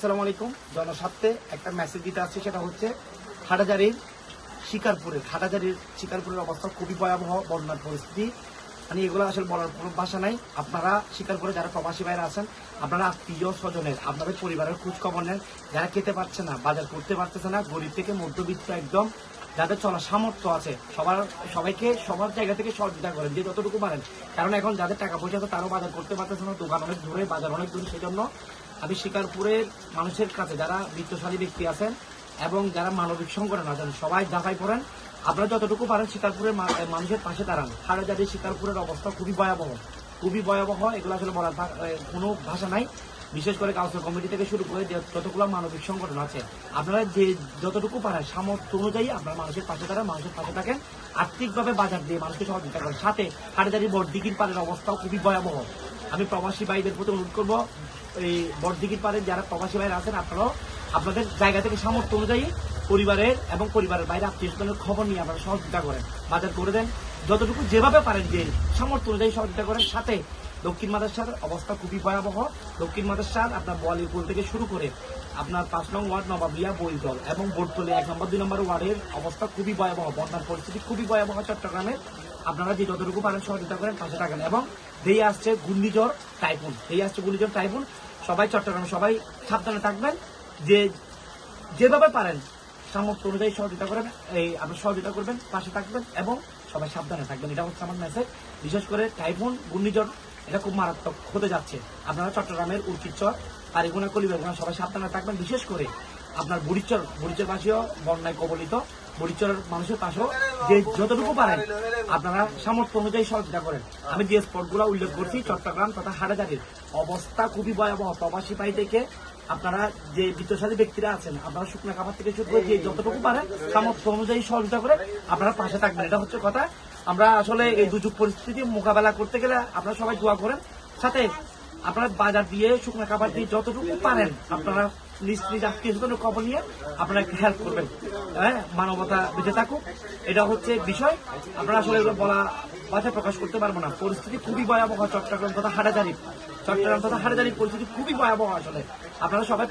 আসসালামু আলাইকুম। জনস্বার্থে একটা মেসেজ দিতে আসছে, সেটা হচ্ছে হাটাজারির শিকারপুরের অবস্থা খুবই ভয়াবহ, বন্যার পরিস্থিতি। মানে এগুলো আসলে বলার কোনো ভাষা নাই। আপনারা শিকারপুরে যারা প্রবাসী ভাইরা আছেন, আপনারা আত্মীয় স্বজনের, আপনাদের পরিবারের খোঁজ খবর নেন। যারা খেতে পারছে না, বাজার করতে পারতেছে না, গরিব থেকে মধ্যবিত্ত একদম যাদের চলার সামর্থ্য আছে, সবাইকে সবার জায়গা থেকে সহযোগিতা করেন যে যতটুকু পারেন। কারণ এখন যাদের টাকা পয়সা আছে তারাও বাজার করতে পারতেছে না, দোকান অনেক দূরে, বাজার অনেক দূরে। সেই জন্য আমি শিকারপুরের মানুষের কাছে, যারা বিত্তশালী ব্যক্তি আছেন এবং যারা মানবিক সংগঠন আছেন, সবাই ঝাঁপাই করেন। আপনারা যতটুকু পারেন শিকারপুরের মানুষের পাশে দাঁড়ান। হাটাজারি শিকারপুরের অবস্থা খুবই ভয়াবহ। এগুলো আসলে বলার কোনো ভাষা নাই। বিশেষ করে কাউন্সিল কমিটি থেকে শুরু করে যতগুলো মানবিক সংগঠন আছে, আপনারা যে যতটুকু পারেন সামর্থ্য অনুযায়ী আপনারা মানুষের পাশে দাঁড়ান, মানুষের পাশে থাকেন, আর্থিকভাবে বাজার দিয়ে মানুষকে সহযোগিতা করেন। সাথে হাটাজারি বড়দিঘির পাড়ের অবস্থাও খুবই ভয়াবহ। আমি প্রবাসী ভাইদের প্রতি অনুরোধ করবো, এই বড়দিঘির পাড়ে যারা প্রবাসী ভাইরা আছেন, আপনারাও আপনাদের জায়গা থেকে সামর্থ্য অনুযায়ী পরিবারের এবং পরিবারের বাইরে আত্মীয় স্বজনের খবর নিয়ে আপনারা সহযোগিতা করেন, বাজার করে দেন। যতটুকু যেভাবে পারেন যে সামর্থ্য অনুযায়ী সহযোগিতা করেন। সাথে দক্ষিণ মাদ্রাসার অবস্থা খুবই ভয়াবহ। দক্ষিণ মাদ্রাসার আপনার বোয়ালিপুর থেকে শুরু করে আপনার 5 নং ওয়ার্ড নবাবিয়া বইদল এবং বোরতলি 1 নম্বর 2 নম্বর ওয়ার্ডের অবস্থা খুবই ভয়াবহ। বন্যার পরিস্থিতি খুবই ভয়াবহ চট্টগ্রামে। আপনারা যে যতটুকু পারেন সহযোগিতা করেন, পাশে থাকেন। এবং ধেয়ে আসছে ঘূর্ণিঝড় টাইফুন। সবাই চট্টগ্রামে সবাই সাবধানে থাকবেন। যে যেভাবে পারেন সামর্থ্য অনুযায়ী সহযোগিতা করেন, আপনি সহযোগিতা করবেন, পাশে থাকবেন এবং সবাই সাবধানে থাকবেন। এটা হচ্ছে আমার মেসেজ। বিশেষ করে টাইফুন, ঘূর্ণিঝড়, এটা খুব মারাত্মক হতে যাচ্ছে। আপনারা চট্টগ্রামের উর্কিচর, কারিগুনা, কলিবাগুনা সবাই সাবধানে থাকবেন। বিশেষ করে আপনার বুড়িচরবাসীও বন্যায় কবলিত। বুড়িচরের মানুষের পাশেও যে যতটুকু পারেন আপনারা সামর্থ্য অনুযায়ী সহযোগিতা করেন। আমি যে স্পটগুলো উল্লেখ করছি, চট্টগ্রাম তথা হাটাজারির অবস্থা খুবই ভয়াবহ। প্রবাসী ভাই থেকে আপনারা যে বিত্তশালী ব্যক্তিরা আছেন, আপনারা শুকনো খাবার থেকে শুরু করে যে যতটুকু পারেন সামর্থ্য অনুযায়ী সহযোগিতা করে আপনারা পাশে থাকবেন। এটা হচ্ছে কথা। আমরা আসলে এই দুর্যোগ পরিস্থিতি মোকাবেলা করতে গেলে আপনারা সবাই দোয়া করেন। সাথে আপনারা বাজার দিয়ে, শুকনো খাবার দিয়ে যতটুকু পারেন আপনারা নিজ আত্মীয় স্বজনের খবর নিয়ে আপনারা একটু হেল্প করবেন। হ্যাঁ, মানবতা বেঁচে থাকুক, এটা হচ্ছে বিষয়। আপনারা আসলে এগুলো ভাষায় প্রকাশ করতে পারবো না। পরিস্থিতি খুবই ভয়াবহ। চট্টগ্রাম তথা হাটাজারি পরিস্থিতি খুবই ভয়াবহ। আসলে আপনারা সবাই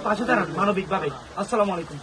পাশে দাঁড়ান মানবিকভাবে। আসসালামু আলাইকুম।